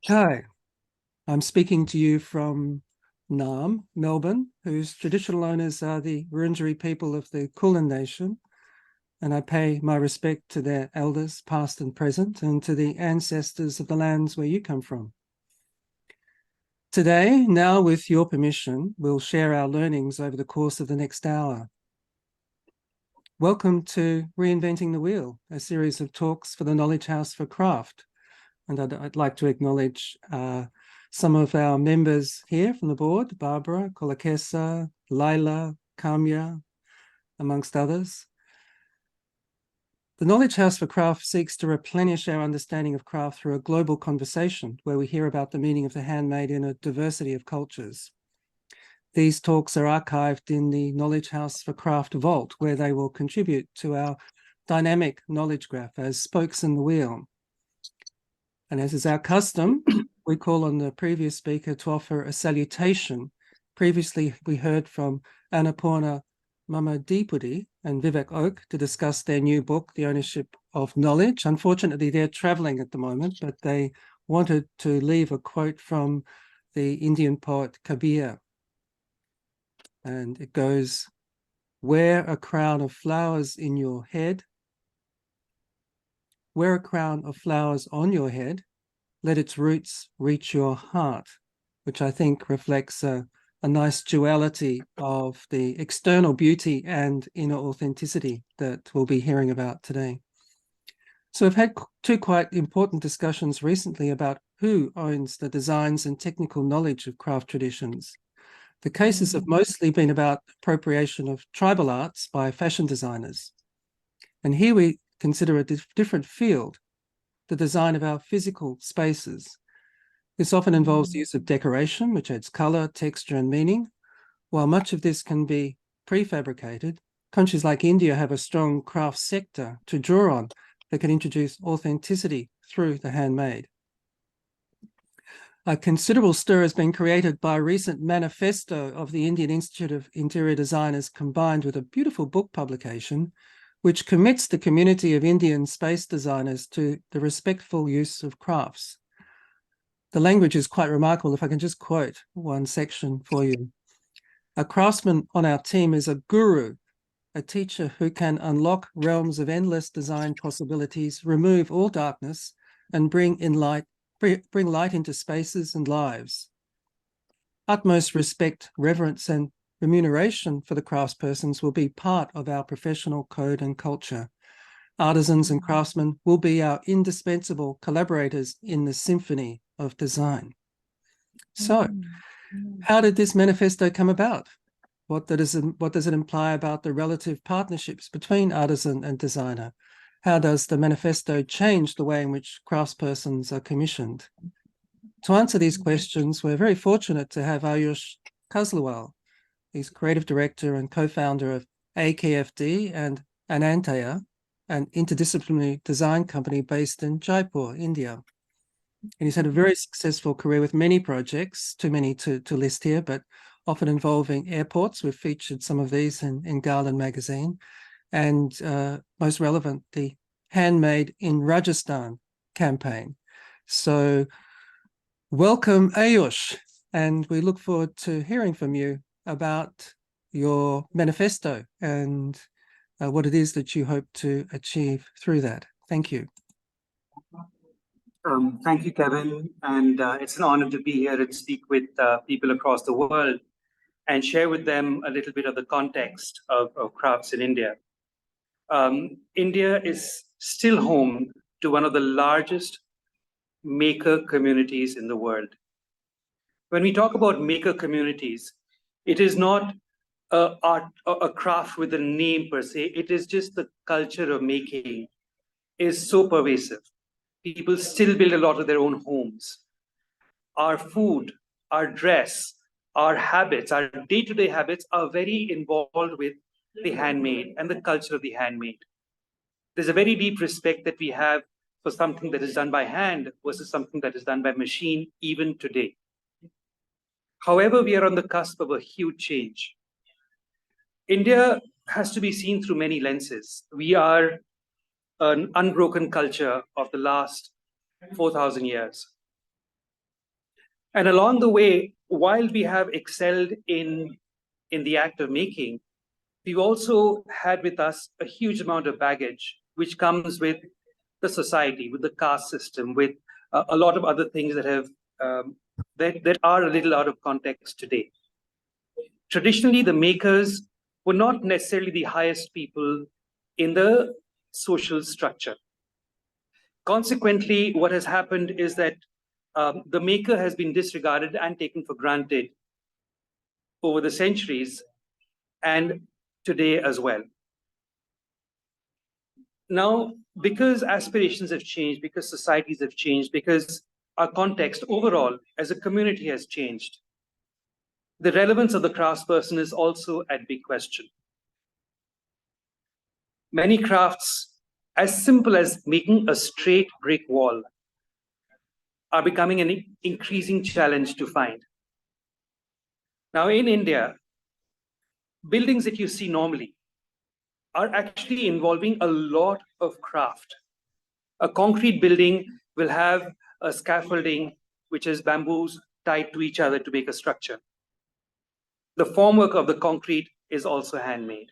Hi, I'm speaking to you from Naarm, Melbourne, whose traditional owners are the Wurundjeri people of the Kulin Nation, and I pay my respect to their elders, past and present, and to the ancestors of the lands where you come from. Today, now with your permission, we'll share our learnings over the course of the next hour. Welcome to Reinventing the Wheel, a series of talks for the Knowledge House for Craft. And I'd like to acknowledge some of our members here from the board, Barbara, Kolakesa, Laila, Kamya, amongst others. The Knowledge House for Craft seeks to replenish our understanding of craft through a global conversation where we hear about the meaning of the handmade in a diversity of cultures. These talks are archived in the Knowledge House for Craft Vault, where they will contribute to our dynamic knowledge graph as spokes in the wheel. And as is our custom, we call on the previous speaker to offer a salutation. Previously, we heard from Annapurna Mamadipudi and Vivek Oak to discuss their new book, The Ownership of Knowledge. Unfortunately, they're traveling at the moment, but they wanted to leave a quote from the Indian poet Kabir. And it goes, "Wear a crown of flowers in your head. Wear a crown of flowers on your head. Let its roots reach your heart," which I think reflects a nice duality of the external beauty and inner authenticity that we'll be hearing about today. So I've had two quite important discussions recently about who owns the designs and technical knowledge of craft traditions. The cases have mostly been about appropriation of tribal arts by fashion designers. And here we consider a different field, the design of our physical spaces. This often involves the use of decoration, which adds color, texture, and meaning. While much of this can be prefabricated, countries like India have a strong craft sector to draw on that can introduce authenticity through the handmade. A considerable stir has been created by a recent manifesto of the Indian Institute of Interior Designers, combined with a beautiful book publication, which commits the community of Indian space designers to the respectful use of crafts. The language is quite remarkable. If I can just quote one section for you. "A craftsman on our team is a guru, a teacher who can unlock realms of endless design possibilities, remove all darkness, and bring light into spaces and lives. Utmost respect, reverence, and remuneration for the craftspersons will be part of our professional code and culture. Artisans and craftsmen will be our indispensable collaborators in the symphony of design." So, how did this manifesto come about? What does it imply about the relative partnerships between artisan and designer? How does the manifesto change the way in which craftspersons are commissioned? To answer these questions, we're very fortunate to have Ayush Kasliwal. He's creative director and co-founder of AKFD and Anantaya, an interdisciplinary design company based in Jaipur, India. And he's had a very successful career with many projects, too many to list here, but often involving airports. We've featured some of these in Garland magazine. And most relevant, the Handmade in Rajasthan campaign. So welcome, Ayush, and we look forward to hearing from you about your manifesto and what it is that you hope to achieve through that. Thank you. Thank you, Kevin. And it's an honor to be here and speak with people across the world and share with them a little bit of the context of crafts in India. India is still home to one of the largest maker communities in the world. When we talk about maker communities, it is not a craft with a name per se. It is just the culture of making is so pervasive. People still build a lot of their own homes. Our food, our dress, our habits, our day-to-day habits are very involved with the handmade and the culture of the handmade. There's a very deep respect that we have for something that is done by hand versus something that is done by machine, even today. However, we are on the cusp of a huge change. India has to be seen through many lenses. We are an unbroken culture of the last 4,000 years. And along the way, while we have excelled in the act of making, we've also had with us a huge amount of baggage, which comes with the society, with the caste system, with a lot of other things that have that are a little out of context today. Traditionally, the makers were not necessarily the highest people in the social structure. Consequently, what has happened is that the maker has been disregarded and taken for granted over the centuries and today as well. Now, because aspirations have changed, because societies have changed, because our context overall as a community has changed, the relevance of the craftsperson is also at big question. Many crafts, as simple as making a straight brick wall, are becoming an increasing challenge to find. Now, in India, buildings that you see normally are actually involving a lot of craft. A concrete building will have a scaffolding, which is bamboos tied to each other to make a structure. The formwork of the concrete is also handmade.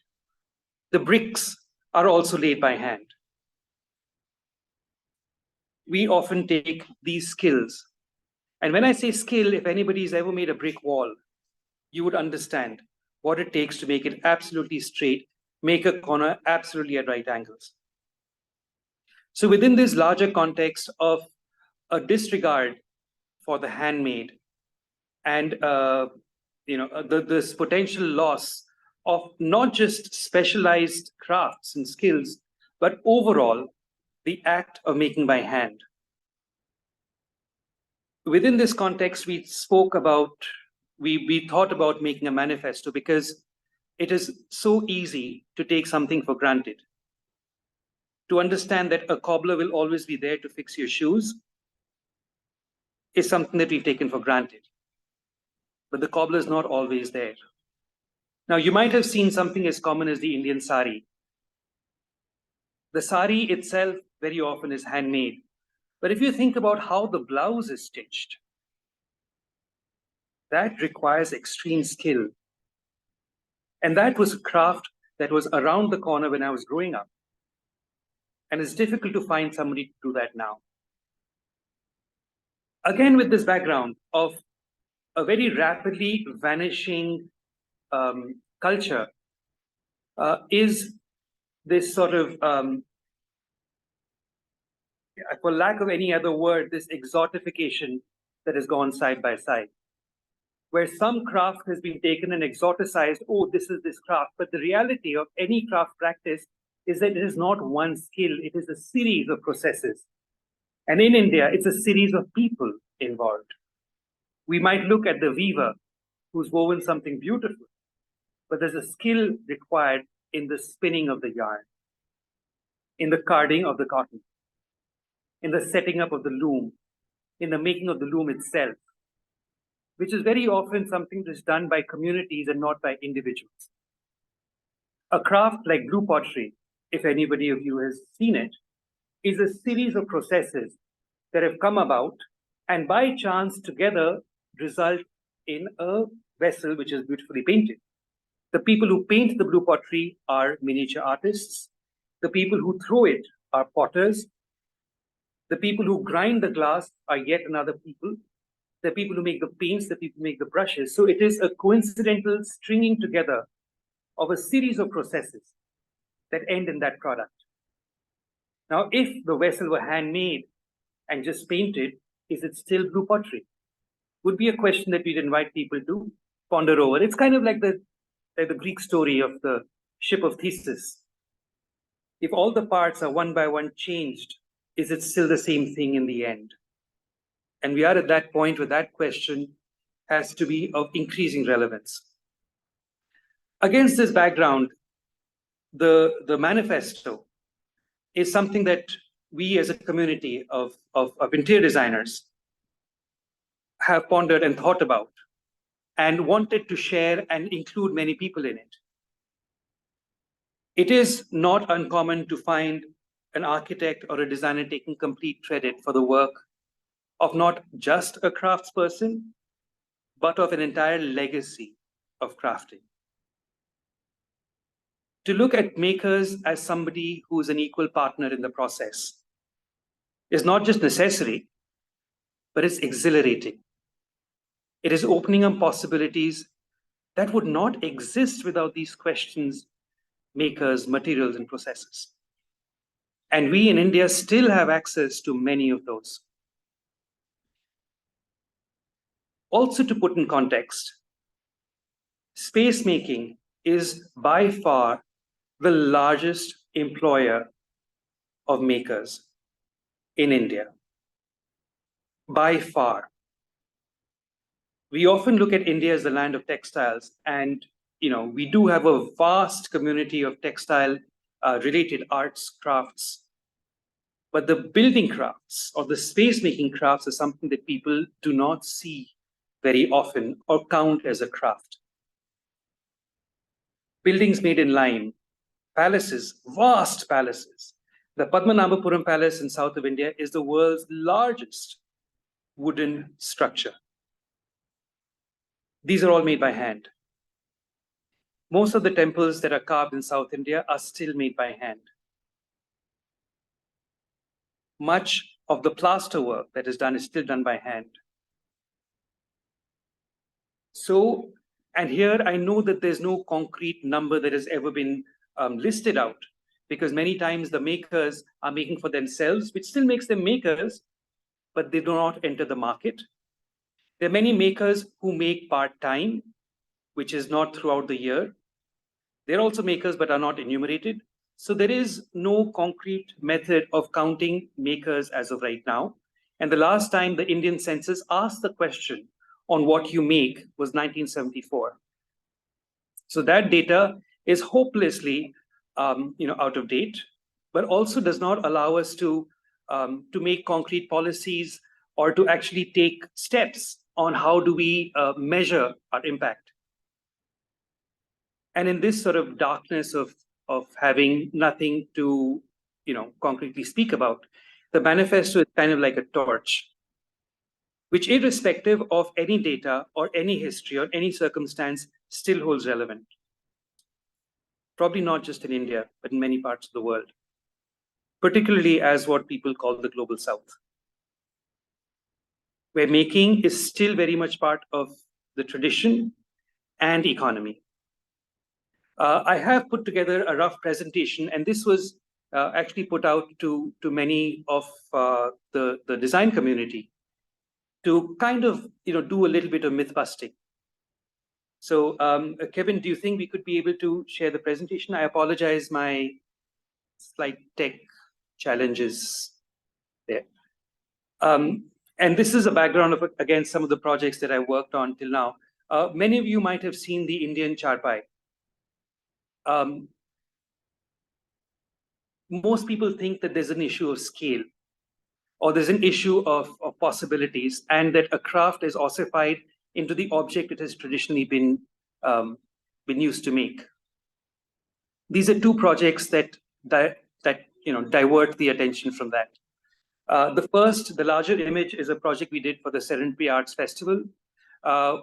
The bricks are also laid by hand. We often take these skills. And when I say skill, if anybody's ever made a brick wall, you would understand what it takes to make it absolutely straight, make a corner absolutely at right angles. So within this larger context of a disregard for the handmade and this potential loss of not just specialized crafts and skills, but overall the act of making by hand. Within this context, we thought about making a manifesto because it is so easy to take something for granted. To understand that a cobbler will always be there to fix your shoes is something that we've taken for granted. But the cobbler is not always there. Now, you might have seen something as common as the Indian sari. The sari itself very often is handmade. But if you think about how the blouse is stitched, that requires extreme skill. And that was a craft that was around the corner when I was growing up. And it's difficult to find somebody to do that now. Again, with this background of a very rapidly vanishing culture, is this sort of, for lack of any other word, this exotification that has gone side by side, where some craft has been taken and exoticized. Oh, this is this craft. But the reality of any craft practice is that it is not one skill, it is a series of processes. And in India, it's a series of people involved. We might look at the weaver who's woven something beautiful, but there's a skill required in the spinning of the yarn, in the carding of the cotton, in the setting up of the loom, in the making of the loom itself, which is very often something that's done by communities and not by individuals. A craft like blue pottery, if anybody of you has seen it, is a series of processes that have come about and by chance together result in a vessel which is beautifully painted. The people who paint the blue pottery are miniature artists. The people who throw it are potters. The people who grind the glass are yet another people. The people who make the paints, the people who make the brushes. So it is a coincidental stringing together of a series of processes that end in that product. Now, if the vessel were handmade and just painted, is it still blue pottery? Would be a question that we'd invite people to ponder over. It's kind of like the Greek story of the ship of Theseus. If all the parts are one by one changed, is it still the same thing in the end? And we are at that point where that question has to be of increasing relevance. Against this background, the manifesto is something that we as a community of interior designers have pondered and thought about and wanted to share and include many people in it. It is not uncommon to find an architect or a designer taking complete credit for the work of not just a craftsperson, but of an entire legacy of crafting. To look at makers as somebody who is an equal partner in the process is not just necessary, but it's exhilarating. It is opening up possibilities that would not exist without these questions, makers, materials, and processes. And we in India still have access to many of those. Also, to put in context, space making is by far the largest employer of makers in India. By far. We often look at India as the land of textiles, and we do have a vast community of textile related arts, crafts. But the building crafts or the space making crafts is something that people do not see very often or count as a craft. Buildings made in lime, palaces, vast palaces. The Padmanabhapuram Palace in south of India is the world's largest wooden structure. These are all made by hand. Most of the temples that are carved in South India are still made by hand. Much of the plaster work that is done is still done by hand. So, and here I know that there's no concrete number that has ever been listed out, because many times the makers are making for themselves, which still makes them makers, but they do not enter the market. There are many makers who make part-time, which is not throughout the year. They're also makers, but are not enumerated. So there is no concrete method of counting makers as of right now. And the last time the Indian census asked the question on what you make was 1974. So that data is hopelessly out of date, but also does not allow us to make concrete policies or to actually take steps on how do we measure our impact. And in this sort of darkness of having nothing to concretely speak about, the manifesto is kind of like a torch, which irrespective of any data or any history or any circumstance still holds relevant. Probably not just in India, but in many parts of the world, particularly as what people call the global south, where making is still very much part of the tradition and economy. I have put together a rough presentation, and this was actually put out to many of the design community to kind of do a little bit of myth busting. So Kevin, do you think we could be able to share the presentation? I apologize, my slight tech challenges there. And this is a background of, again, some of the projects that I worked on till now. Many of you might have seen the Indian charpai. Most people think that there's an issue of scale, or there's an issue of possibilities, and that a craft is ossified into the object it has traditionally been used to make. These are two projects that divert the attention from that. The first, the larger image, is a project we did for the Serendipity Arts Festival,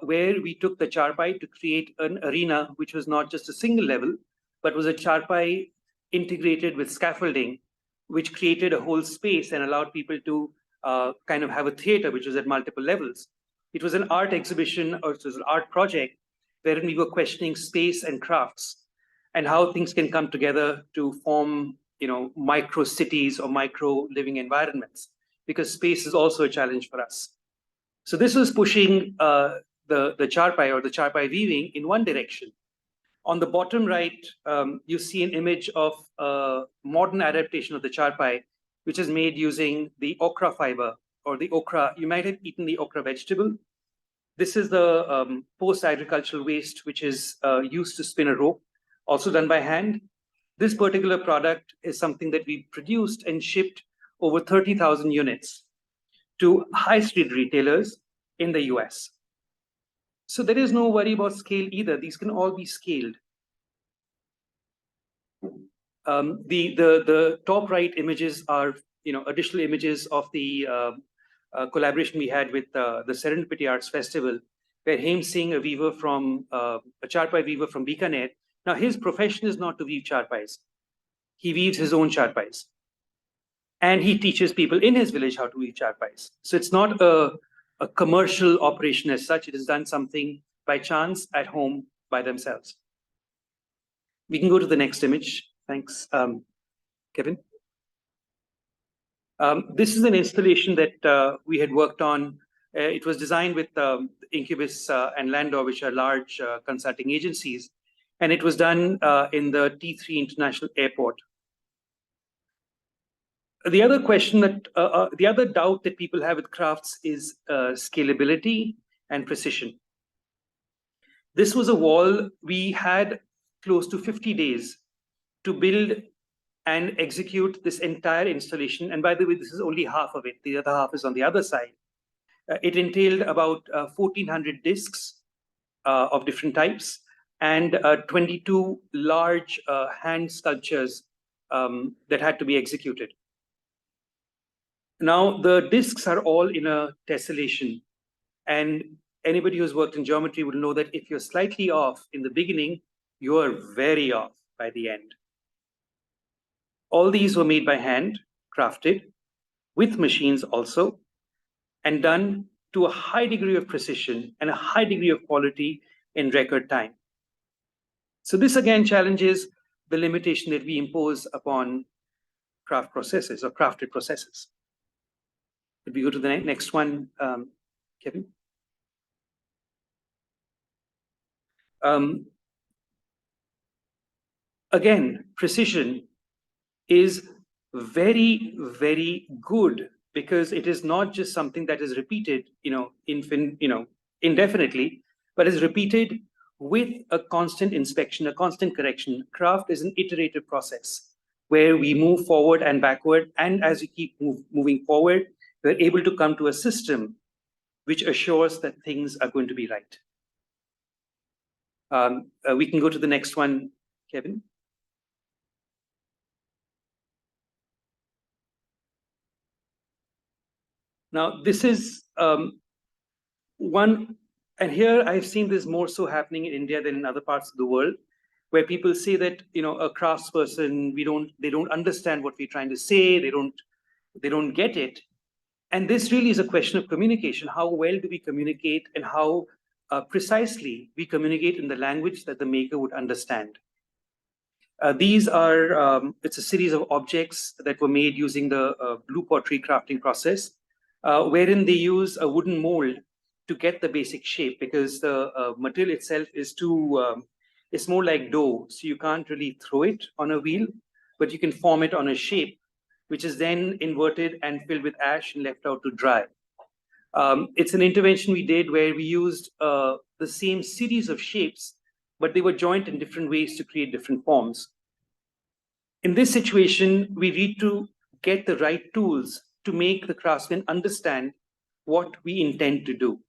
where we took the charpai to create an arena which was not just a single level, but was a charpai integrated with scaffolding, which created a whole space and allowed people to kind of have a theater which was at multiple levels. It was an art exhibition, or it was an art project, wherein we were questioning space and crafts and how things can come together to form micro cities or micro living environments, because space is also a challenge for us. So this was pushing the charpai or the charpai weaving in one direction. On the bottom right, you see an image of a modern adaptation of the charpai, which is made using the okra fiber, or the okra. You might have eaten the okra vegetable. This is the post-agricultural waste, which is used to spin a rope, also done by hand. This particular product is something that we produced and shipped over 30,000 units to high street retailers in the US. So there is no worry about scale either. These can all be scaled. The top right images are additional images of the collaboration we had with the Serendipity Arts Festival, where Hem Singh, a weaver from a charpai weaver from Bikaner. Now his profession is not to weave charpais; he weaves his own charpais, and he teaches people in his village how to weave charpais. So it's not a commercial operation as such; it is done something by chance at home by themselves. We can go to the next image. Thanks, Kevin. This is an installation that we had worked on. It was designed with Incubus and Landor, which are large consulting agencies, and it was done in the T3 International Airport. The other question that, the other doubt that people have with crafts is scalability and precision. This was a wall we had close to 50 days to build and execute this entire installation. And by the way, this is only half of it. The other half is on the other side. It entailed about 1,400 discs of different types and 22 large hand sculptures that had to be executed. Now, the discs are all in a tessellation. And anybody who's worked in geometry will know that if you're slightly off in the beginning, you are very off by the end. All these were made by hand, crafted, with machines also, and done to a high degree of precision and a high degree of quality in record time. So this again challenges the limitation that we impose upon craft processes or crafted processes. Could we go to the next one, Kevin? Again, precision is very, very good because it is not just something that is repeated, indefinitely, but is repeated with a constant inspection, a constant correction. Craft is an iterative process where we move forward and backward, and as we keep moving forward, we're able to come to a system which assures that things are going to be right. We can go to the next one, Kevin. Now, this is one, and here I've seen this more so happening in India than in other parts of the world, where people say that a craftsperson, they don't understand what we're trying to say, they don't get it. And this really is a question of communication. How well do we communicate, and how precisely we communicate in the language that the maker would understand? These are, it's a series of objects that were made using the blue pottery crafting process, wherein they use a wooden mold to get the basic shape, because the material itself is it's more like dough. So you can't really throw it on a wheel, but you can form it on a shape, which is then inverted and filled with ash and left out to dry. It's an intervention we did where we used the same series of shapes, but they were joined in different ways to create different forms. In this situation, we need to get the right tools to make the craftsman understand what we intend to do.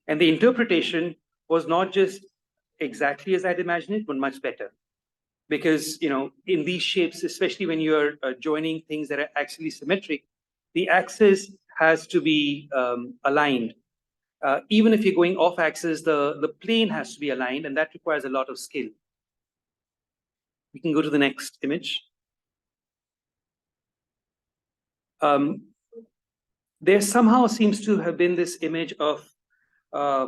And the interpretation was not just exactly as I'd imagined it, but much better. Because, in these shapes, especially when you're joining things that are actually symmetric, the axis has to be aligned. Even if you're going off axis, the plane has to be aligned, and that requires a lot of skill. We can go to the next image. There somehow seems to have been this image of a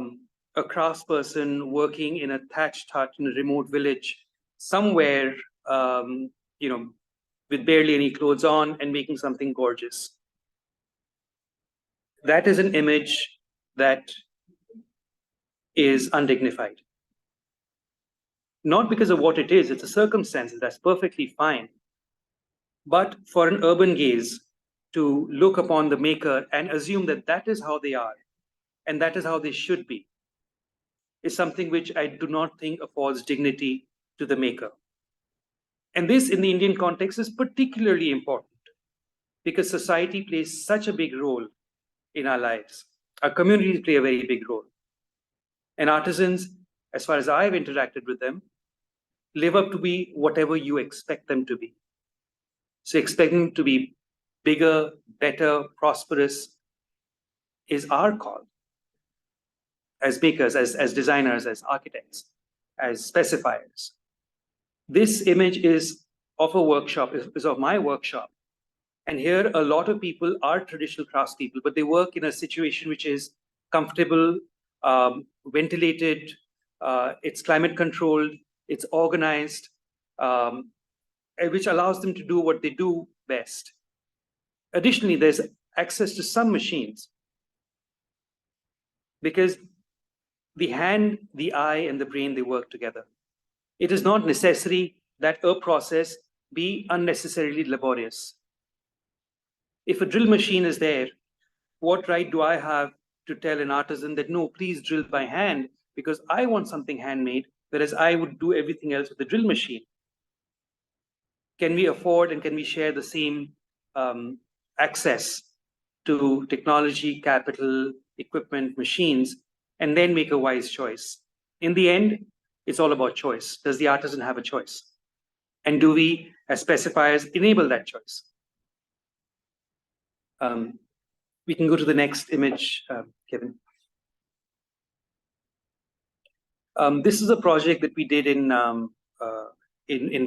craftsperson working in a thatched hut in a remote village somewhere, with barely any clothes on and making something gorgeous. That is an image that is undignified. Not because of what it is, it's a circumstance, that's perfectly fine. But for an urban gaze to look upon the maker and assume that that is how they are and that is how they should be is something which I do not think affords dignity to the maker. And this, in the Indian context, is particularly important because society plays such a big role in our lives. Our communities play a very big role. And artisans, as far as I've interacted with them, live up to be whatever you expect them to be. So expect them to be bigger, better, prosperous, is our call as makers, as designers, as architects, as specifiers. This image is of a workshop, is of my workshop. And here, a lot of people are traditional craftspeople, but they work in a situation which is comfortable, ventilated, it's climate controlled, it's organized, which allows them to do what they do best. Additionally, there's access to some machines because the hand, the eye, and the brain, they work together. It is not necessary that a process be unnecessarily laborious. If a drill machine is there, what right do I have to tell an artisan that, no, please drill by hand because I want something handmade, whereas I would do everything else with the drill machine? Can we afford and can we share the same access to technology, capital, equipment, machines, and then make a wise choice? In the end, it's all about choice. Does the artisan have a choice? And do we, as specifiers, enable that choice? We can go to the next image, Kevin. This is a project that we did in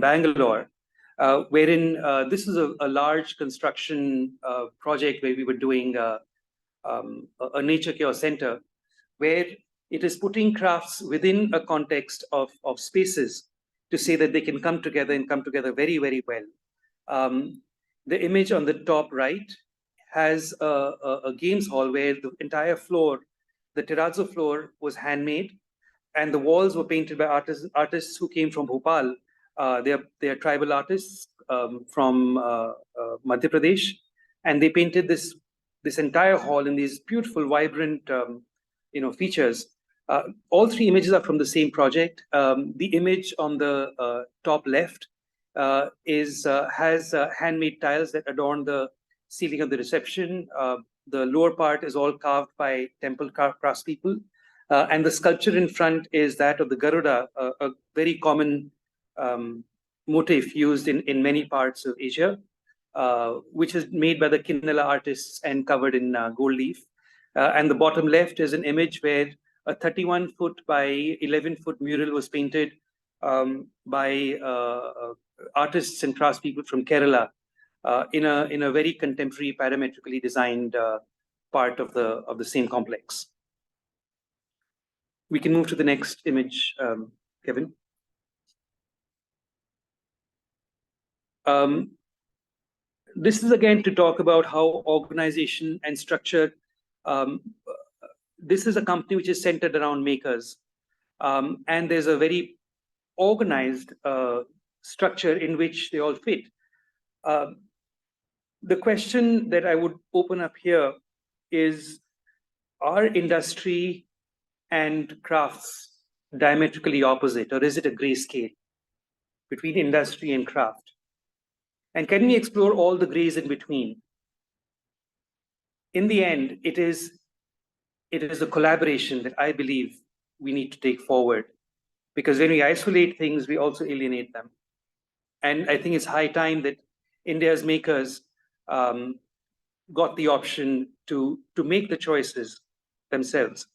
Bangalore, wherein this is a large construction project where we were doing a nature cure center, where it is putting crafts within a context of spaces to say that they can come together and come together very, very well. The image on the top right has a games hall where the entire floor, the terrazzo floor, was handmade, and the walls were painted by artists who came from Bhopal. They are tribal artists from Madhya Pradesh, and they painted this entire hall in these beautiful, vibrant, features. All three images are from the same project. The image on the top left has handmade tiles that adorn the ceiling of the reception. The lower part is all carved by temple craftspeople. And the sculpture in front is that of the Garuda, a very common motif used in many parts of Asia, which is made by the Kinnala artists and covered in gold leaf. And the bottom left is an image where a 31-foot by 11-foot mural was painted by artists and craftspeople from Kerala in a very contemporary, parametrically designed part of the same complex. We can move to the next image, Kevin. This is again to talk about how organization and structure. This is a company which is centered around makers, and there's a very organized structure in which they all fit. The question that I would open up here is, are industry and crafts diametrically opposite, or is it a grayscale between industry and craft? And can we explore all the grays in between? In the end, it is a collaboration that I believe we need to take forward, because when we isolate things, we also alienate them. And I think it's high time that India's makers got the option to make the choices themselves.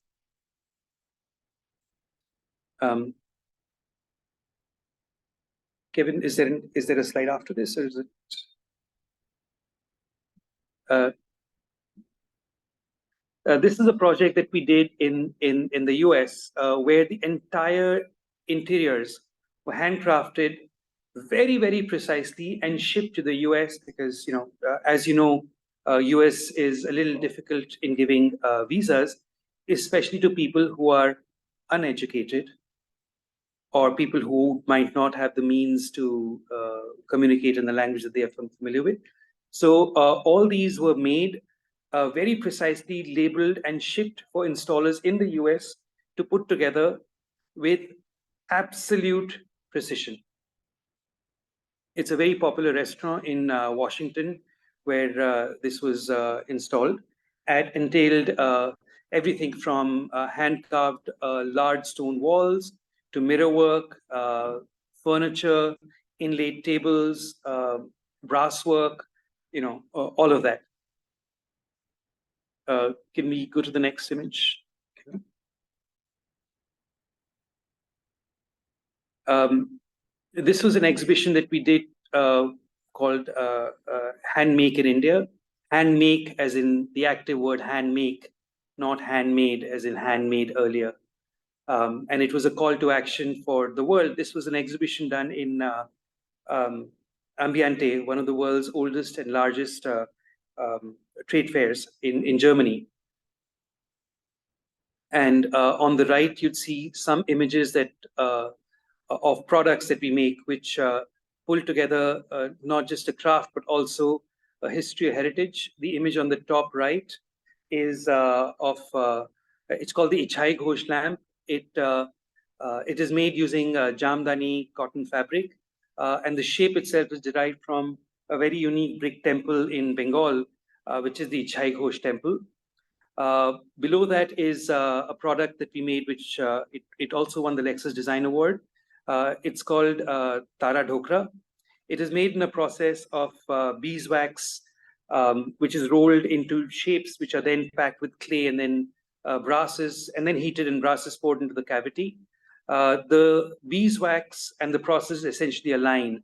Kevin, is there a slide after this, or is it? This is a project that we did in the US, where the entire interiors were handcrafted very, very precisely and shipped to the US because, as you know, US is a little difficult in giving visas, especially to people who are uneducated or people who might not have the means to communicate in the language that they are familiar with. So all these were made very precisely labeled and shipped for installers in the US to put together with absolute precision. It's a very popular restaurant in Washington where this was installed. It entailed everything from hand-carved large stone walls to mirrorwork, furniture, inlaid tables, brass work, all of that. Can we go to the next image? Okay. This was an exhibition that we did called Hand Make in India. Hand make as in the active word hand make, not handmade as in handmade earlier. And it was a call to action for the world. This was an exhibition done in Ambiente, one of the world's oldest and largest trade fairs in Germany. And on the right, you'd see some images that of products that we make, which pull together not just a craft, but also a history, a heritage. The image on the top right is it's called the Ichai Ghosh lamp. It is made using jamdani cotton fabric, and the shape itself is derived from a very unique brick temple in Bengal, which is the Ichai Ghosh temple. Below that is a product that we made, which it also won the Lexus Design Award. It's called Tara Dhokra. It is made in a process of beeswax, which is rolled into shapes, which are then packed with clay and then brasses, and then heated and brasses poured into the cavity. The beeswax and the process essentially align.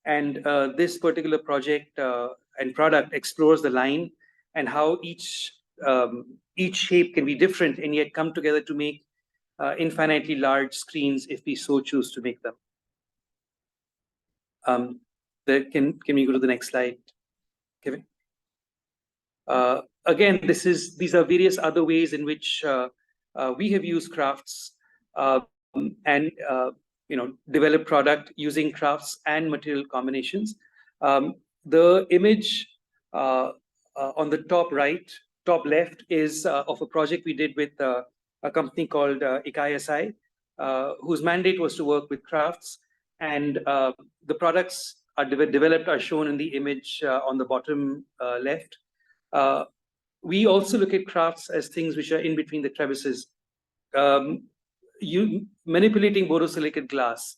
And this particular project and product explores the line and how each shape can be different and yet come together to make infinitely large screens if we so choose to make them. Can we go to the next slide, Kevin? Again, these are various other ways in which we have used crafts and develop product using crafts and material combinations. The image on the top left is of a project we did with a company called Ikai, whose mandate was to work with crafts, and the products are developed are shown in the image on the bottom left. We also look at crafts as things which are in between the crevices. Manipulating borosilicate glass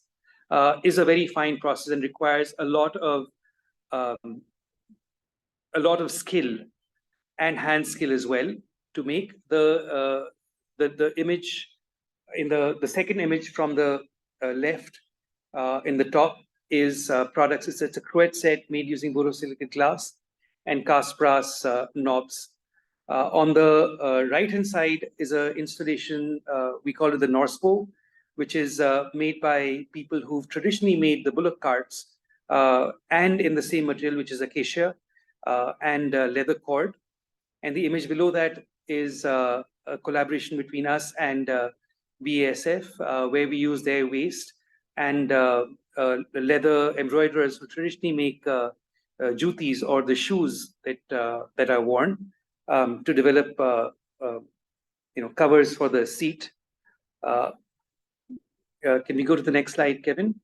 is a very fine process and requires a lot of skill and hand skill as well to make. The image in the second image from the left in the top is products. It's a cruet set made using borosilicate glass and cast brass knobs. On the right-hand side is an installation, we call it the Norspo, which is made by people who've traditionally made the bullock carts and in the same material, which is acacia and leather cord. And the image below that is a collaboration between us and BASF, where we use their waste and leather embroiderers who traditionally make jutis or the shoes that are worn to develop covers for the seat. Can we go to the next slide, Kevin?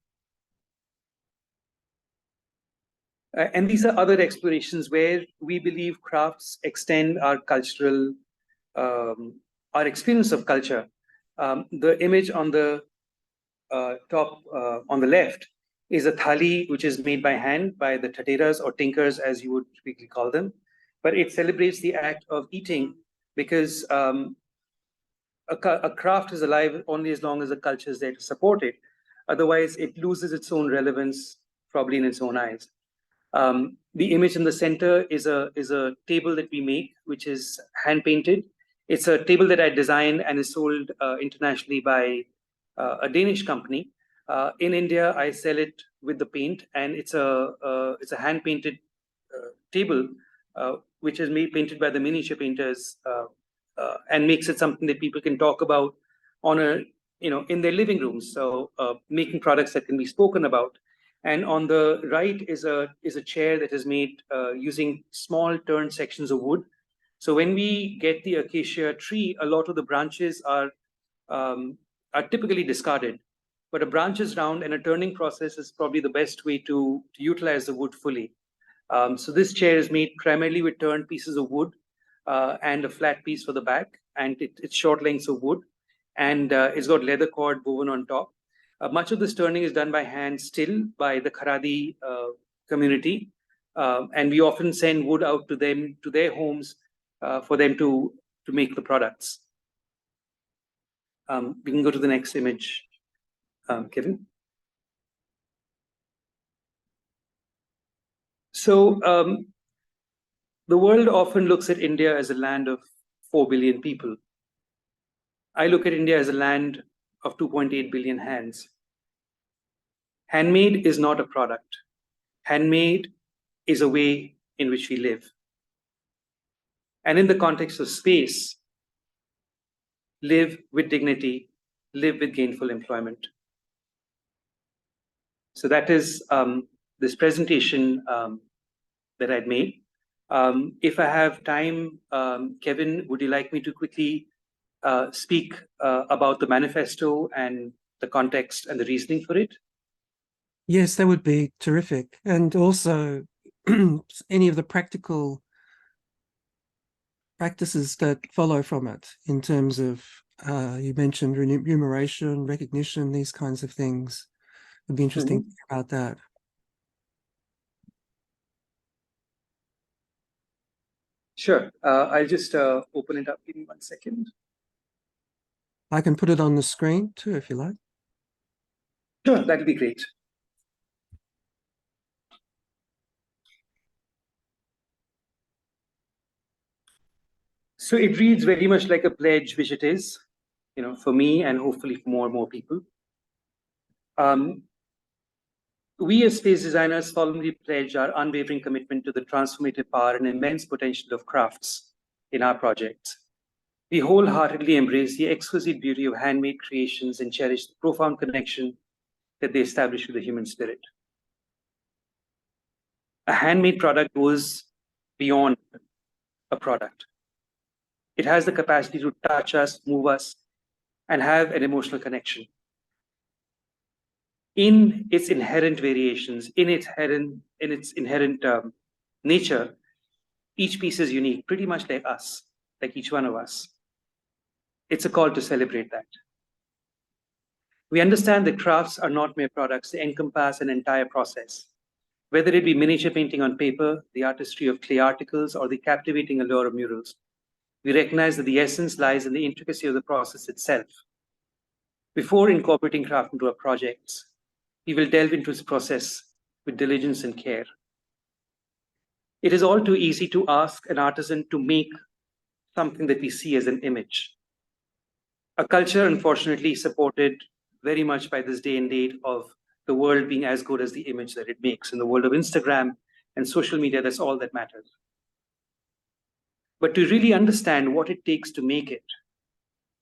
And these are other explorations where we believe crafts extend our cultural, our experience of culture. The image on the top on the left is a thali, which is made by hand by the tateras or tinkers, as you would typically call them. But it celebrates the act of eating because a craft is alive only as long as the culture is there to support it. Otherwise, it loses its own relevance, probably in its own eyes. The image in the center is a table that we make, which is hand painted. It's a table that I designed and is sold internationally by a Danish company. In India, I sell it with the paint, and it's a hand painted table, which is painted by the miniature painters, and makes it something that people can talk about in their living rooms. So making products that can be spoken about. And on the right is a chair that is made using small turned sections of wood. So when we get the acacia tree, a lot of the branches are typically discarded. But a branch is round, and a turning process is probably the best way to utilize the wood fully. So this chair is made primarily with turned pieces of wood and a flat piece for the back, and it's short lengths of wood, and it's got leather cord woven on top. Much of this turning is done by hand still by the Kharadi community, and we often send wood out to them, to their homes, for them to make the products. We can go to the next image, Kevin. So the world often looks at India as a land of 4 billion people. I look at India as a land of 2.8 billion hands. Handmade is not a product. Handmade is a way in which we live. And in the context of space, live with dignity, live with gainful employment. So that is this presentation that I'd made. If I have time, Kevin, would you like me to quickly speak about the manifesto and the context and the reasoning for it? Yes, that would be terrific. And also any of the practical practices that follow from it in terms of, you mentioned remuneration, recognition, these kinds of things. It'd be interesting to hear about that. Sure. I'll just open it up. Give me 1 second. I can put it on the screen too, if you like. Sure, that'll be great. So it reads very much like a pledge, which it is, for me and hopefully for more and more people. We as space designers solemnly pledge our unwavering commitment to the transformative power and immense potential of crafts in our projects. We wholeheartedly embrace the exquisite beauty of handmade creations and cherish the profound connection that they establish with the human spirit. A handmade product goes beyond a product. It has the capacity to touch us, move us, and have an emotional connection. In its inherent variations, in its inherent nature, each piece is unique, pretty much like us, like each one of us. It's a call to celebrate that. We understand that crafts are not mere products, they encompass an entire process. Whether it be miniature painting on paper, the artistry of clay articles, or the captivating allure of murals, we recognize that the essence lies in the intricacy of the process itself. Before incorporating craft into our projects, we will delve into its process with diligence and care. It is all too easy to ask an artisan to make something that we see as an image. A culture, unfortunately, supported very much by this day and date of the world being as good as the image that it makes. In the world of Instagram and social media, that's all that matters. But to really understand what it takes to make it,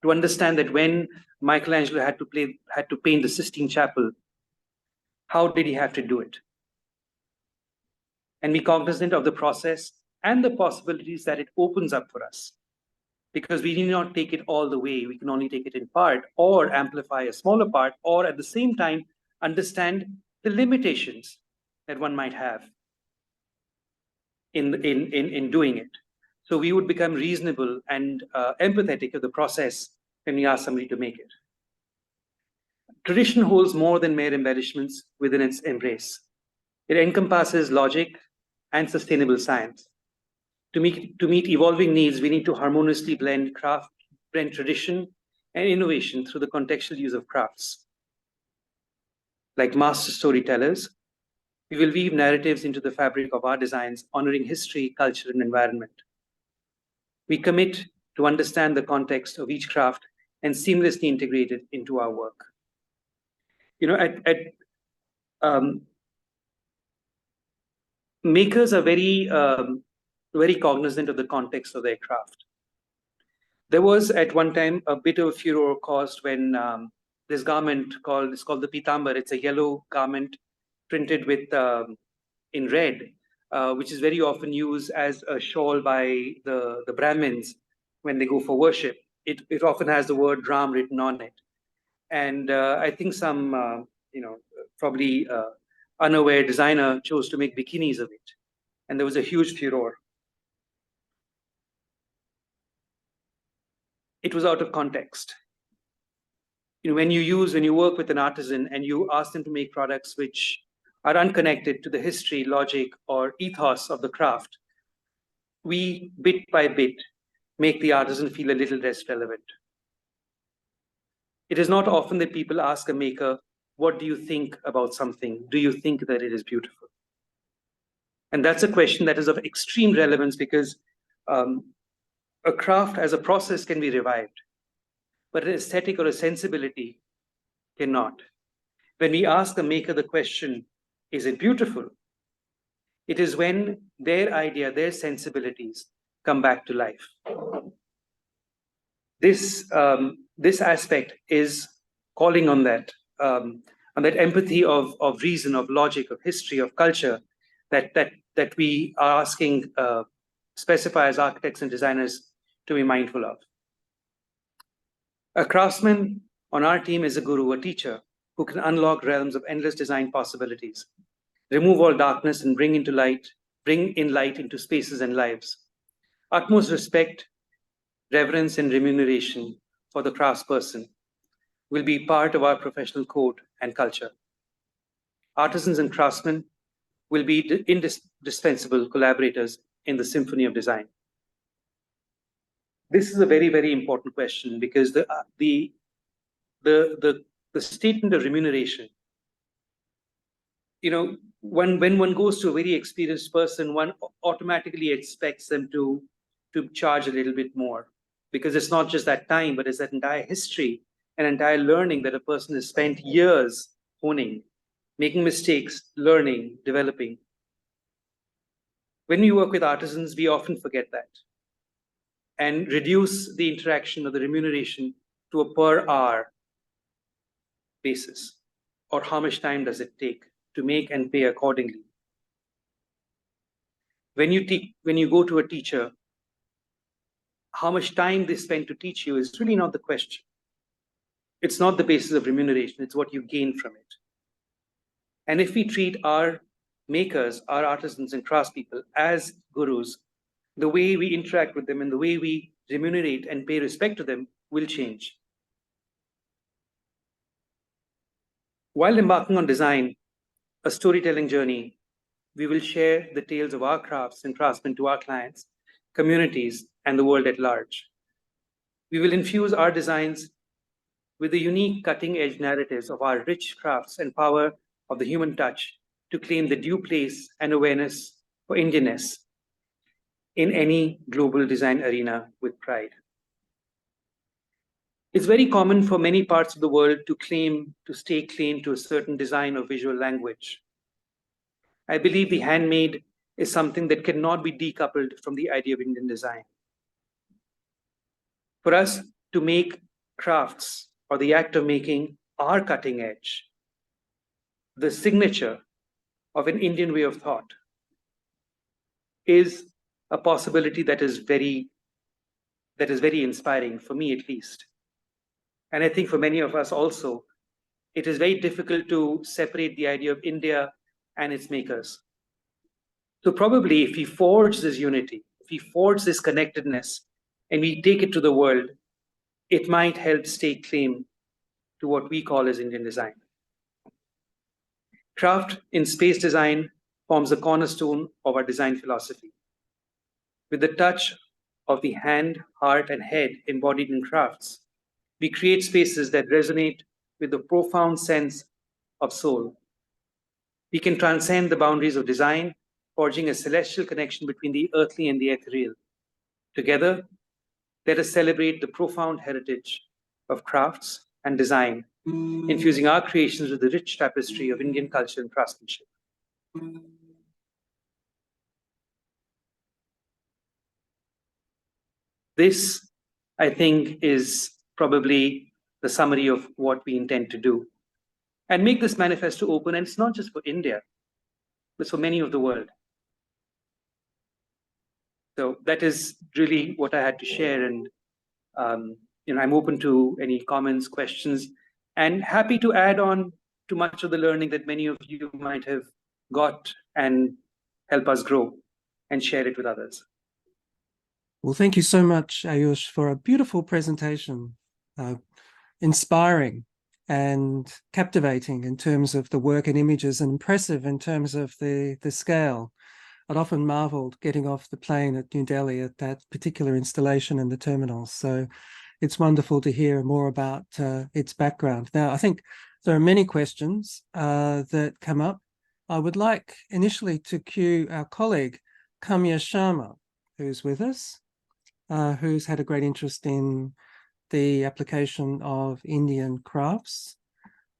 to understand that when Michelangelo had to paint the Sistine Chapel, how did he have to do it? And be cognizant of the process and the possibilities that it opens up for us. Because we need not take it all the way. We can only take it in part or amplify a smaller part, or at the same time, understand the limitations that one might have in doing it. So we would become reasonable and empathetic of the process when we ask somebody to make it. Tradition holds more than mere embellishments within its embrace. It encompasses logic and sustainable science. To meet evolving needs, we need to harmoniously blend tradition and innovation through the contextual use of crafts. Like master storytellers, we will weave narratives into the fabric of our designs, honoring history, culture, and environment. We commit to understand the context of each craft and seamlessly integrate it into our work. Makers are very cognizant of the context of their craft. There was at one time a bit of furor caused when this garment called the pitambar. It's a yellow garment printed with in red, which is very often used as a shawl by the Brahmins when they go for worship. It often has the word Ram written on it, and I think some probably unaware designer chose to make bikinis of it, and there was a huge furor. It was out of context. When you work with an artisan and you ask them to make products which are unconnected to the history, logic, or ethos of the craft, we, bit by bit, make the artisan feel a little less relevant. It is not often that people ask a maker, what do you think about something? Do you think that it is beautiful? And that's a question that is of extreme relevance because a craft as a process can be revived, but an aesthetic or a sensibility cannot. When we ask a maker the question, is it beautiful? It is when their idea, their sensibilities come back to life. This aspect is calling on that empathy of reason, of logic, of history, of culture that we are asking specifiers, architects, and designers to be mindful of. A craftsman on our team is a guru, a teacher who can unlock realms of endless design possibilities, remove all darkness, and bring in light into spaces and lives. Utmost respect, reverence, and remuneration for the craftsperson will be part of our professional code and culture. Artisans and craftsmen will be indispensable collaborators in the symphony of design. This is a very, very important question because the statement of remuneration, when one goes to a very experienced person, one automatically expects them to charge a little bit more, because it's not just that time, but it's that entire history and entire learning that a person has spent years honing, making mistakes, learning, developing. When we work with artisans, we often forget that and reduce the interaction or the remuneration to a per hour basis, or how much time does it take to make and pay accordingly. When you go to a teacher, how much time they spend to teach you is really not the question. It's not the basis of remuneration, it's what you gain from it. And if we treat our makers, our artisans and craftspeople as gurus, the way we interact with them and the way we remunerate and pay respect to them will change. While embarking on design, a storytelling journey, we will share the tales of our crafts and craftsmen to our clients, communities, and the world at large. We will infuse our designs with the unique cutting-edge narratives of our rich crafts and power of the human touch to claim the due place and awareness for Indianness in any global design arena with pride. It's very common for many parts of the world to stay claim to a certain design or visual language. I believe the handmade is something that cannot be decoupled from the idea of Indian design. For us to make crafts, or the act of making, our cutting edge, the signature of an Indian way of thought, is a possibility that is very inspiring, for me at least. And I think for many of us also, it is very difficult to separate the idea of India and its makers. So probably if we forge this unity, if we forge this connectedness, and we take it to the world, it might help stake claim to what we call as Indian design. Craft in space design forms the cornerstone of our design philosophy. With the touch of the hand, heart, and head embodied in crafts, we create spaces that resonate with the profound sense of soul. We can transcend the boundaries of design, forging a celestial connection between the earthly and the ethereal. Together, let us celebrate the profound heritage of crafts and design, infusing our creations with the rich tapestry of Indian culture and craftsmanship. This, I think, is probably the summary of what we intend to do. And make this manifesto open, and it's not just for India, but for many of the world. So that is really what I had to share, and I'm open to any comments, questions, and happy to add on to much of the learning that many of you might have got and help us grow and share it with others. Well, thank you so much, Ayush, for a beautiful presentation, inspiring and captivating in terms of the work and images, and impressive in terms of the scale. I'd often marveled getting off the plane at New Delhi at that particular installation in the terminals. So it's wonderful to hear more about its background. Now, I think there are many questions that come up. I would like initially to cue our colleague, Kamya Sharma, who's with us, who's had a great interest in the application of Indian crafts.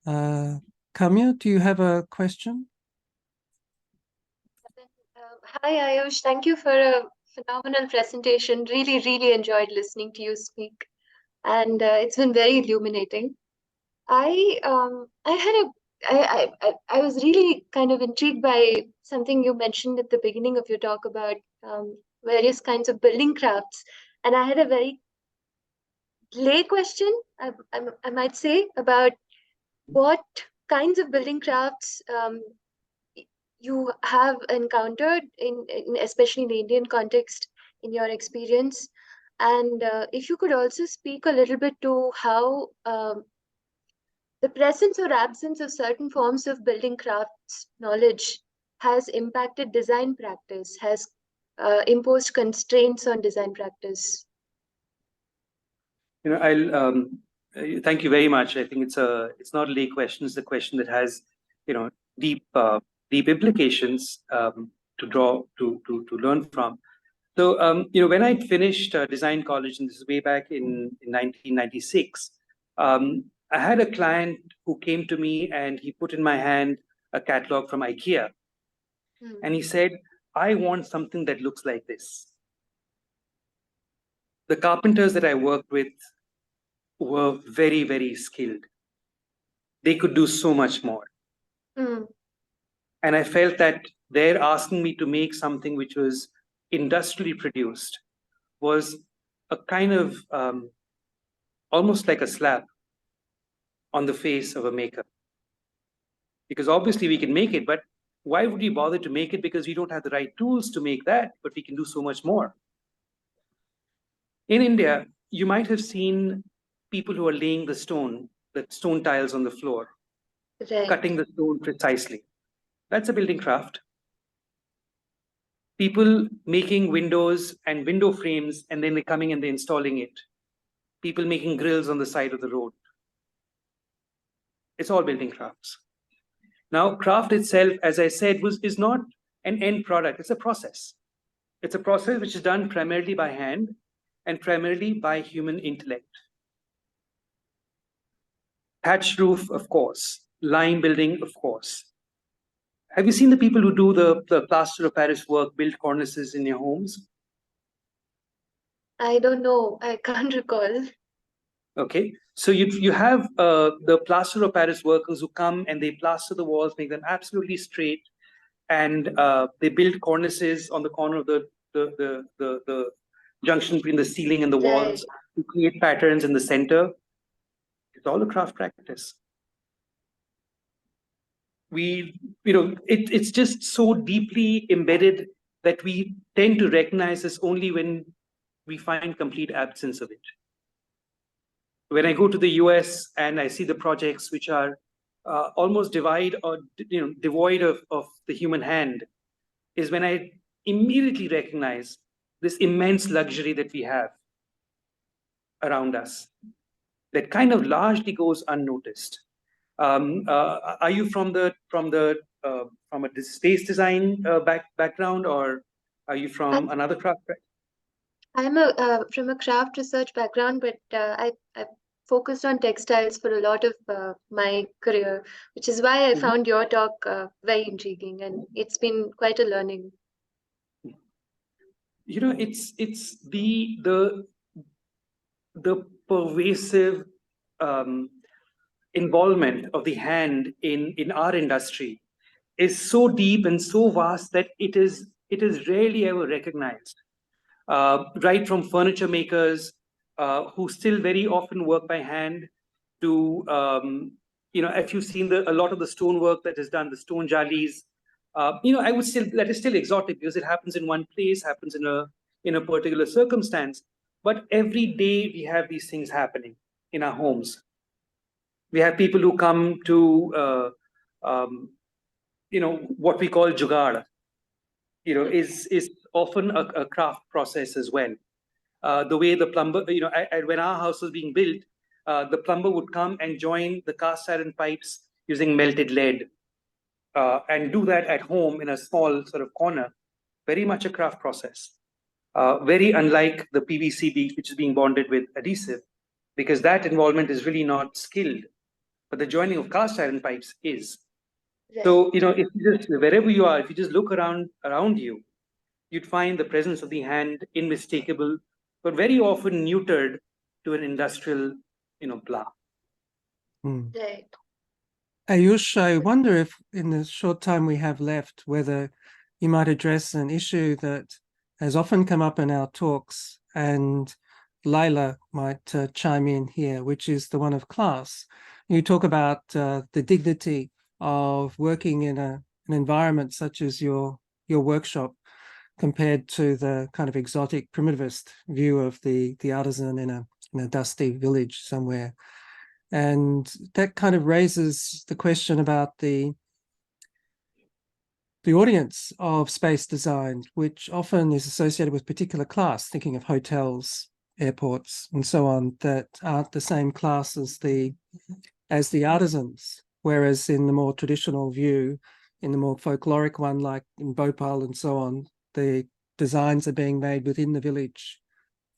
Kamya, do you have a question? Hi, Ayush. Thank you for a phenomenal presentation. Really, really enjoyed listening to you speak, and it's been very illuminating. I was really kind of intrigued by something you mentioned at the beginning of your talk about various kinds of building crafts, and I had a very lay question, I might say, about what kinds of building crafts you have encountered especially in the Indian context in your experience, and if you could also speak a little bit to how the presence or absence of certain forms of building crafts knowledge has impacted design practice, has imposed constraints on design practice. I'll thank you very much. I think it's not a lay question; it's a question that has deep deep implications to learn from. So when I finished design college, and this is way back in 1996, I had a client who came to me and he put in my hand a catalog from IKEA, and he said, "I want something that looks like this." The carpenters that I worked with were very, very skilled. They could do so much more. And I felt that they're asking me to make something which was industrially produced was a kind of almost like a slap on the face of a maker. Because obviously we can make it, but why would we bother to make it? Because we don't have the right tools to make that, but we can do so much more. In India, you might have seen people who are laying the stone tiles on the floor, Right. cutting the stone precisely. That's a building craft. People making windows and window frames, and then they're coming and they're installing it. People making grills on the side of the road. It's all building crafts. Now, craft itself, as I said, is not an end product. It's a process. It's a process which is done primarily by hand and primarily by human intellect. Thatched roof, of course. Lime building, of course. Have you seen the people who do the plaster of Paris work, build cornices in your homes? I don't know. I can't recall. Okay, so you have the plaster of Paris workers who come and they plaster the walls, make them absolutely straight, and they build cornices on the corner of the junction between the ceiling and the walls to create patterns in the center. It's all a craft practice. It's just so deeply embedded that we tend to recognize this only when we find complete absence of it. When I go to the US and I see the projects which are almost devoid of the human hand, is when I immediately recognize this immense luxury that we have around us that kind of largely goes unnoticed. Are you from a space design background, or are you from another craft? I'm from a craft research background, but I focused on textiles for a lot of my career, which is why I found your talk very intriguing, and it's been quite a learning. It's the pervasive involvement of the hand in our industry is so deep and so vast that it is rarely ever recognized. Right from furniture makers who still very often work by hand to if you've seen a lot of the stonework that is done, the stone jalis, I would still, that is still exotic because it happens in one place, happens in a particular circumstance. But every day we have these things happening in our homes. We have people who come to what we call jugaad. is often a craft process as well. The way the plumber, when our house was being built, the plumber would come and join the cast iron pipes using melted lead, and do that at home in a small sort of corner. Very much a craft process. Very unlike the PVC, which is being bonded with adhesive, because that involvement is really not skilled, but the joining of cast iron pipes is. So, if you just, wherever you are, if you just look around you, you'd find the presence of the hand unmistakable, but very often neutered to an industrial, blah. Right. Ayush, I wonder if in the short time we have left, whether you might address an issue that has often come up in our talks, and Laila might chime in here, which is the one of class. You talk about the dignity of working in an environment such as your workshop, compared to the kind of exotic primitivist view of the artisan in a dusty village somewhere. And that kind of raises the question about the audience of space design, which often is associated with particular class, thinking of hotels, airports, and so on, that aren't the same class as the artisans. Whereas in the more traditional view, in the more folkloric one, like in Bhopal and so on, the designs are being made within the village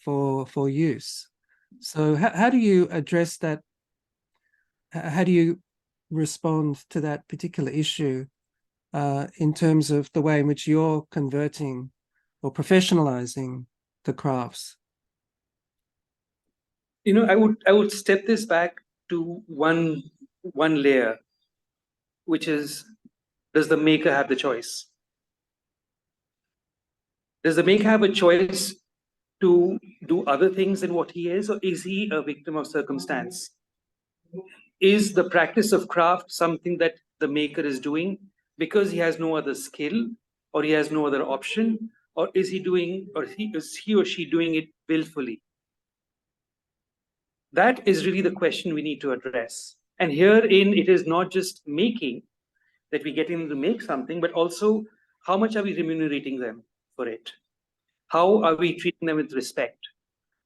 for use. So how do you address that? How do you respond to that particular issue in terms of the way in which you're converting or professionalizing the crafts? I would step this back to one layer, which is, does the maker have the choice? Does the maker have a choice to do other things than what he is, or is he a victim of circumstance? Is the practice of craft something that the maker is doing because he has no other skill, or he has no other option, or is he or she doing it willfully? That is really the question we need to address. And herein, it is not just making, that we get in to make something, but also how much are we remunerating them for it? How are we treating them with respect?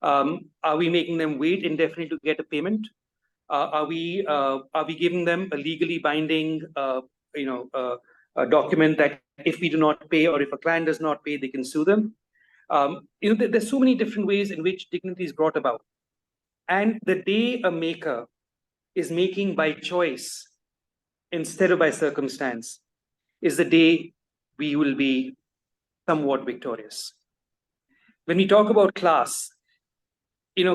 Are we making them wait indefinitely to get a payment? Are we giving them a legally binding, a document that if we do not pay, or if a client does not pay, they can sue them? There's so many different ways in which dignity is brought about. And the day a maker is making by choice instead of by circumstance is the day we will be somewhat victorious. When we talk about class,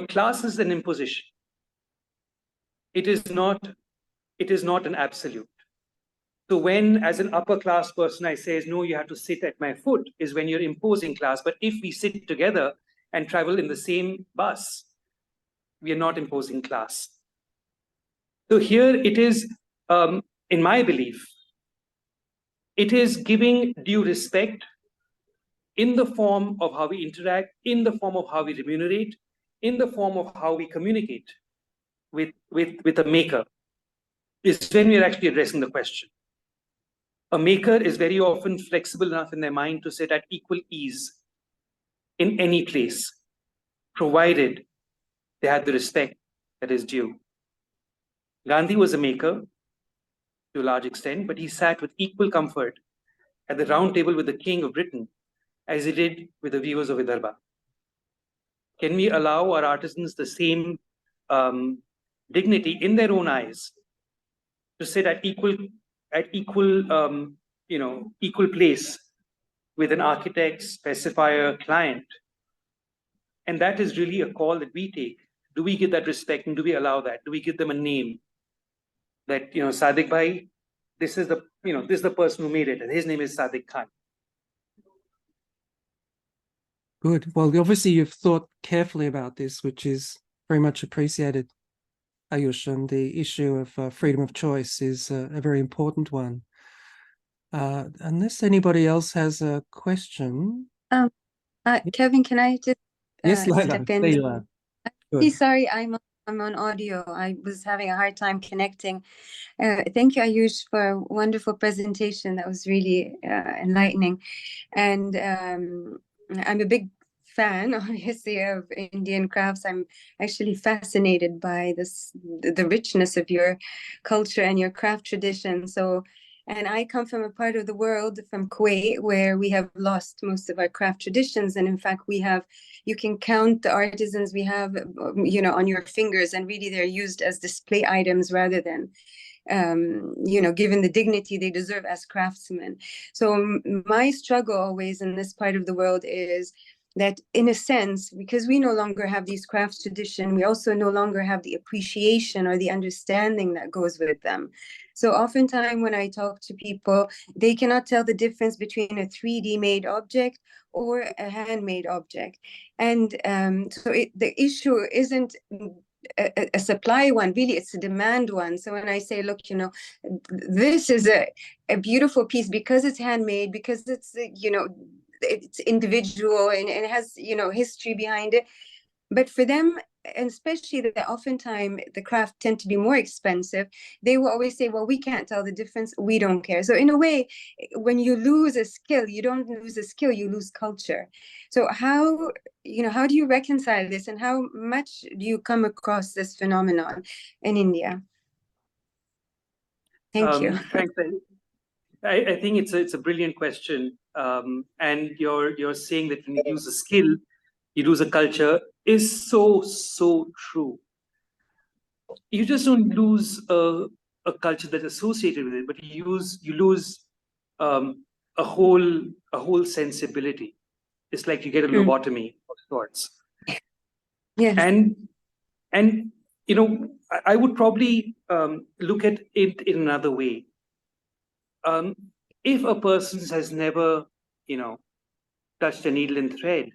class is an imposition. It is not an absolute. So when, as an upper class person, I say, no, you have to sit at my foot, is when you're imposing class. But if we sit together and travel in the same bus, we are not imposing class. So here it is, in my belief, it is giving due respect in the form of how we interact, in the form of how we remunerate, in the form of how we communicate with a maker, is when we are actually addressing the question. A maker is very often flexible enough in their mind to sit at equal ease in any place, provided they had the respect that is due. Gandhi was a maker to a large extent, but he sat with equal comfort at the round table with the king of Britain as he did with the viewers of Vidarbha. Can we allow our artisans the same dignity in their own eyes to sit at equal place with an architect, specifier, client? And that is really a call that we take. Do we give that respect, and do we allow that? Do we give them a name that, Sadiq Bhai, this is the person who made it, and his name is Sadiq Khan. Good. Well, obviously you've thought carefully about this, which is very much appreciated, Ayush, and the issue of freedom of choice is a very important one. Unless anybody else has a question. Kevin, can I just Yes, Laila, step in? there you are. Good. Sorry, I'm on audio. I was having a hard time connecting. Thank you, Ayush, for a wonderful presentation. That was really enlightening. And I'm a big fan, obviously, of Indian crafts. I'm actually fascinated by the richness of your culture and your craft tradition. So, and I come from a part of the world, from Kuwait, where we have lost most of our craft traditions. And in fact, you can count the artisans we have, on your fingers, and really they're used as display items rather than given the dignity they deserve as craftsmen. So my struggle always in this part of the world is that, in a sense, because we no longer have these crafts tradition, we also no longer have the appreciation or the understanding that goes with them. So oftentimes when I talk to people, they cannot tell the difference between a 3D made object or a handmade object. And so the issue isn't a supply one, really it's a demand one. So when I say, look, this is a beautiful piece because it's handmade, because it's it's individual, and it has history behind it. But for them, and especially that oftentimes the craft tend to be more expensive, they will always say, well, we can't tell the difference, we don't care. So in a way, when you lose a skill, you don't lose a skill, you lose culture. So how do you reconcile this, and how much do you come across this phenomenon in India? Thank you. Thanks. I think it's a brilliant question, and you're saying that when you lose a skill, you lose a culture, is so true. You just don't lose a culture that's associated with it, but you lose a whole sensibility. It's like you get a lobotomy of sorts. Yes. And I would probably look at it in another way. If a person has never, touched a needle and thread,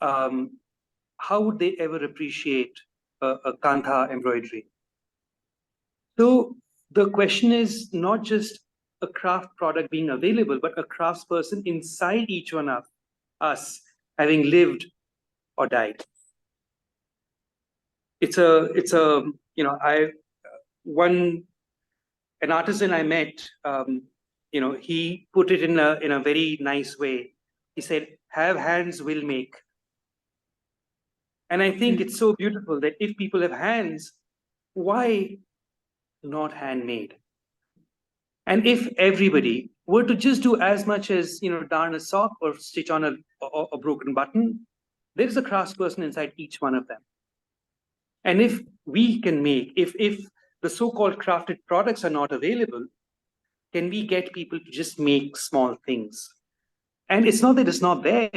how would they ever appreciate a kantha embroidery? So the question is not just a craft product being available, but a craftsperson inside each one of us having lived or died. It's a an artisan I met, he put it in a very nice way. He said, "Have hands, will make." And I think it's so beautiful that if people have hands, why not handmade? And if everybody were to just do as much as darn a sock or stitch on a broken button, there is a craftsperson inside each one of them. And if we can make, if the so-called crafted products are not available, can we get people to just make small things? And it's not that it's not there.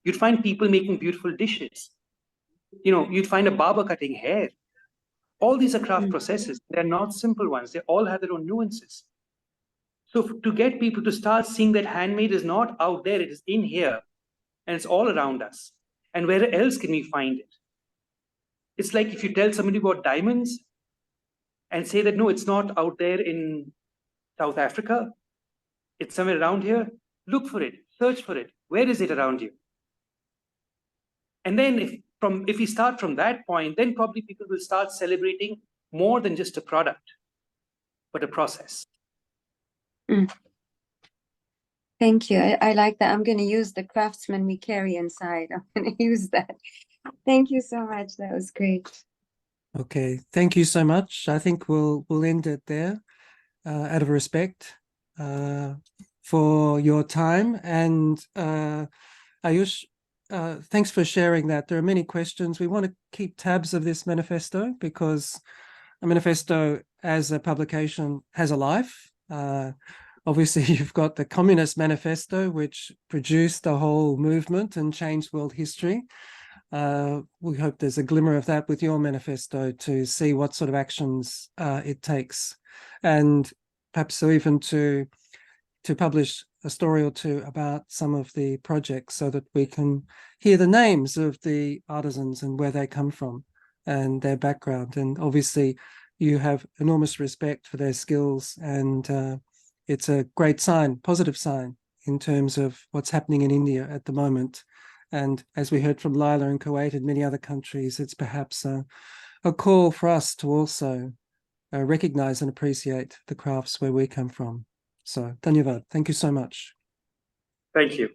You'd find people making beautiful dishes. You'd find a barber cutting hair. All these are craft processes. They're not simple ones. They all have their own nuances. So to get people to start seeing that handmade is not out there, it is in here, and it's all around us. And where else can we find it? It's like if you tell somebody about diamonds and say that, no, it's not out there in South Africa, it's somewhere around here. Look for it, search for it. Where is it around you? And then if we start from that point, then probably people will start celebrating more than just a product, but a process. Thank you. I like that. I'm going to use the craftsman we carry inside. I'm going to use that. Thank you so much. That was great. Okay, thank you so much. I think we'll end it there, out of respect for your time. And Ayush, thanks for sharing that. There are many questions. We want to keep tabs of this manifesto because a manifesto as a publication has a life. Obviously, you've got the Communist Manifesto, which produced the whole movement and changed world history. We hope there's a glimmer of that with your manifesto to see what sort of actions it takes, and perhaps even to publish a story or two about some of the projects so that we can hear the names of the artisans and where they come from and their background. And obviously, you have enormous respect for their skills, and it's a great sign, positive sign, in terms of what's happening in India at the moment. And as we heard from Lila in Kuwait and many other countries, it's perhaps a a call for us to also recognize and appreciate the crafts where we come from. So, dhanyavad. Thank you so much. Thank you.